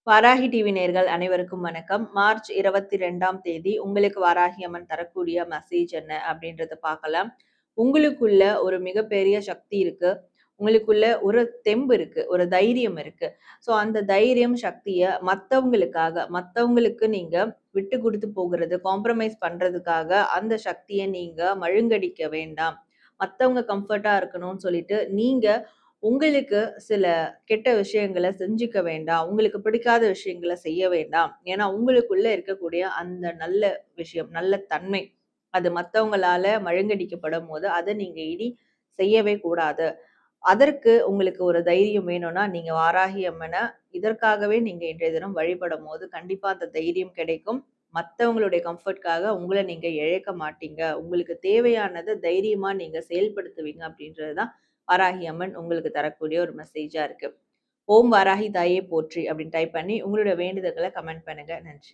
Varahi TV நேயர்கள் அனைவருக்கும் வணக்கம். மார்ச் 22ஆம் தேதி உங்களுக்கு வாராகி அம்மன் தரக்கூடிய மெசேஜ் என்ன அப்படின்றத பார்க்கலாம். உங்களுக்குள்ள ஒரு மிகப்பெரிய சக்தி இருக்கு. உங்களுக்குள்ள ஒரு தெம்பு இருக்கு. ஒரு தைரியம் இருக்கு. ஸோ அந்த தைரியம், சக்திய மத்தவங்களுக்கு நீங்க விட்டு குடுத்து போகுறது, காம்ப்ரமைஸ் பண்றதுக்காக அந்த சக்திய நீங்க மழுங்கடிக்க வேண்டாம். மத்தவங்க கம்ஃபர்ட்டா இருக்கணும்னு சொல்லிட்டு, நீங்க உங்களுக்கு சில கெட்ட விஷயங்கள செஞ்சுக்க வேண்டாம். உங்களுக்கு பிடிக்காத விஷயங்கள செய்ய வேண்டாம். ஏன்னா, உங்களுக்குள்ள இருக்கக்கூடிய அந்த நல்ல விஷயம், நல்ல தன்மை, அது மத்தவங்களால மழுங்கடிக்கப்படும்போது, அத நீங்க இனி செய்யவே கூடாது. அதற்கு உங்களுக்கு ஒரு தைரியம் வேணும்னா, நீங்க வாராகி அம்மன இதற்காகவே நீங்க இன்றைய தினம் வழிபடும்போது, கண்டிப்பா அந்த தைரியம் கிடைக்கும். மத்தவங்களுடைய கம்ஃபர்ட்காக உங்கள நீங்க இழக்க மாட்டீங்க. உங்களுக்கு தேவையானத தைரியமா நீங்க செயல்படுத்துவீங்க அப்படின்றது தான் வாராகி அம்மன் உங்களுக்கு தரக்கூடிய ஒரு மெசேஜா இருக்கு. ஓம் வாராகி தாயே போற்றி அப்படின்னு டைப் பண்ணி உங்களுடைய வேண்டுதல்கள கமெண்ட் பண்ணுங்க. நன்றி.